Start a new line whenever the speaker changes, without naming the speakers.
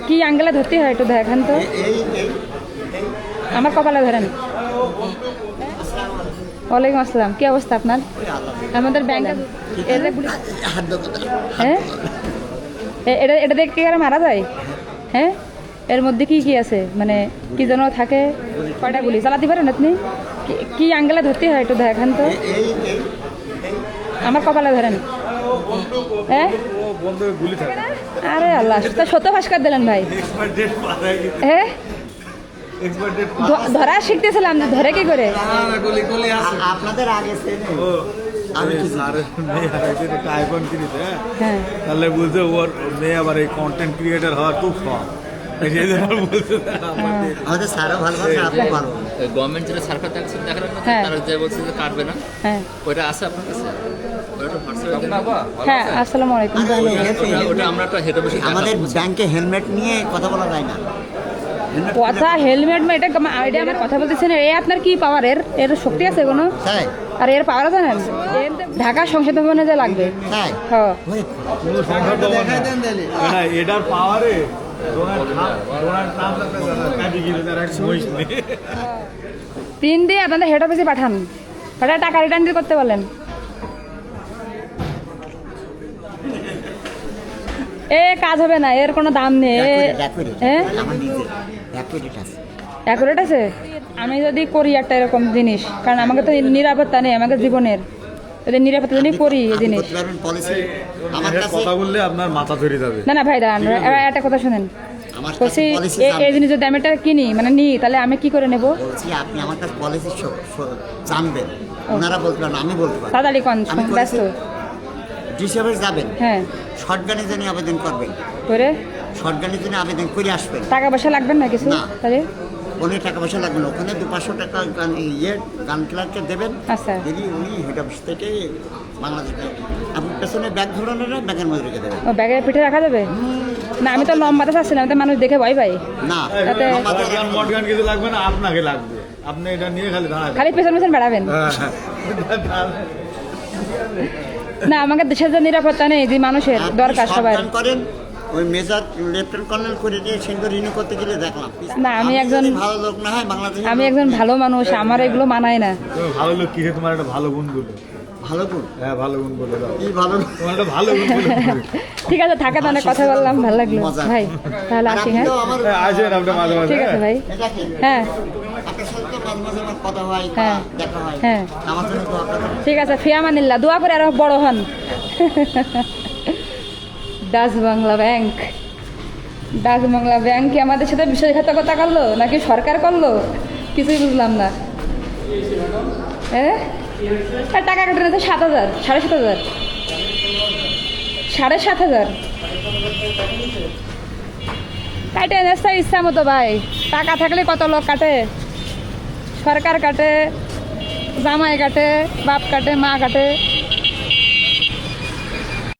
কি আঙ্গেলে ধরতে হয় একটু দেখেন তো, আমার কপালে ধরেন। ওয়ালাইকুম আসসালাম, কি অবস্থা আপনার? আমাদের ব্যাংকে হ্যাঁ এটা দেখতে গেলে মারা যায়। হ্যাঁ, এর মধ্যে কি কি আছে, মানে কি যেন থাকে? কয়টা গুলি চালাতে পারেন আপনি? কি আঙ্গেলে ধরতে হয় একটু দেখেন তো, আমার কপালে ধরেন। হ্যাঁ, আরে আল্লাহ, তা সত্য ভাস্কর দিলেন ভাই। হ্যাঁ, ধরা শিখতেছিলাম, ধরে কি করে?
আপনাদের আগে
হ্যাঁ,
তাহলে বুঝতে ওর মেয়ে আবার এই কন্টেন্ট ক্রিয়েটার হওয়ার খুব শখ।
আমাদের স্যারও ভালো ভালো, আপনি ভালো।
গভর্নমেন্ট যেটা সরকার দেখছে দেখানোর মধ্যে
হ্যাঁ।
তারা যে বলছে যে কাটবে না,
হ্যাঁ,
ওটা আছে আপনার কাছে? ওটা হোয়াটসঅ্যাপে
হ্যাঁ, আসসালামু আলাইকুম।
ওটা আমরা একটা হেড অফিসে
আমাদের ব্যাংকে হেলমেট নিয়ে কথা বলা যায় না।
কথা হেলমেট এটা আইডিয়া আমার কথা বলতেছেন। এ আপনার কি পাওয়ার, এর শক্তি আছে কোনো?
তাই
আর এর পাওয়ার জানেন? ঢাকা সংসদ ভবনে যে লাগবে।
তাই
হ্যাঁ,
এটার পাওয়ারে
পিন দিয়ে আপনাদের হেড অফিসে পাঠান, পাঠায় টাকা রিটার্ন করতে বলেন। এ কাজ হবে না, এর কোনো দাম নেই। হ্যাঁ,
আমার নিজে অ্যাকুরেট আছে।
অ্যাকুরেট আছে। আমি যদি করি একটা এরকম জিনিস, কারণ আমাকে তো নিরাপত্তা নেই, আমাকে জীবনের যদি নিরাপত্তা জন্যই করি এই জিনিস।
পলিসি আমার কাছে
কথা বললে আপনার মাথা ধরে যাবে।
না না ভাই, দাঁড়ান, এবার একটা কথা শুনেন।
আমার কাছে
বলছি
পলিসি
এই জিনিস যদি আমি এটা কিনি, মানে নিই, তাহলে আমি কি করে নেব?
বলছি আপনি আমার কাছে পলিসি জানবেন, ওনারা বলতে পারেন, আমি বলতে পারি।
তাড়াতাড়ি কন,
আমি
ব্যস্ত।
ডিসেবল যাবেন,
হ্যাঁ,
শর্টগানের জন্য আবেদন করবেন,
করে
শর্টগানের জন্য আবেদন করে আসবেন।
টাকা পয়সা লাগবে না কিছু?
না।
তাহলে
অনেক টাকা পয়সা লাগবে না, ওখানে 200-500 টাকা গান ক্লার্ককে দেবেন।
আচ্ছা।
যদি উনি হেড অফিস থেকে বাংলাদেশে আপনি পেছনে ব্যাগ ধরানোর ব্যাগের মধ্যে রেখে দেবেন।
ও ব্যাগের পিঠে রাখা যাবে না? আমি তো লম্বাতে চাচ্ছিলাম, তো মানুষ দেখে ভয় পাই।
না
তাতে
মটগান কিছু লাগবে না, আপনাকে লাগবে। আপনি এটা নিয়ে খালি দাঁড়াবেন।
খালি পেছন পেছন বেড়াবেন। না, আমাকে দেশের যে নিরাপত্তা নেই, যে মানুষের
আপনি
দরকার সবার।
shotgun করেন, ওই মেজর লেফটেন্যান্ট কর্নেল করে দিয়ে সেগুলো রিনিউ করতে গেলে দেখলাম
না, আমি একজন
যদি ভালো লোক না হয় বাংলাদেশে।
আমি একজন ভালো মানুষ, আমার এগুলো মানায় না।
তুমি ভালো লোক কিসে, তোমার একটা ভালো গুণ বলো।
ভালো গুণ
হ্যাঁ, ভালো গুণ বলে দাও।
কি ভালো গুণ?
তোমার একটা ভালো গুণ বলে দাও।
ঠিক আছে, থাকা তো অনেক কথা বললাম, ভালো লাগলো
মজা।
ভাই, তাহলে
আর
আসি।
আপনি
হ্যাঁ,
তো আমার
আসেন আপনি মাঝে মাঝে।
ঠিক আছে ভাই।
এটা কি?
হ্যাঁ
আপনার সাথে তো মাঝে মাঝে আমার কথা হয়,
হ্যাঁ।
দেখা হয়।
হ্যাঁ।
আমার জন্য তো আপনাদের
ঠিক আছে, ফিয়ামানিল্লাহ, দোয়া করে আরো বড় হন। Dutch Bangla bank, Dutch Bangla bank কি আমাদের সাথে বিশ্বাসঘাতকতা করলো নাকি সরকার করলো, কিছুই বুঝলাম না। হ্যাঁ, আর টাকা কাটে না তো 7,000, 7,500, 7,500 কাটে এনেছে ইচ্ছা মতো ভাই। টাকা থাকলে কত লোক কাটে, সরকার কাটে, জামাই কাটে, বাপ কাটে, মা কাটে।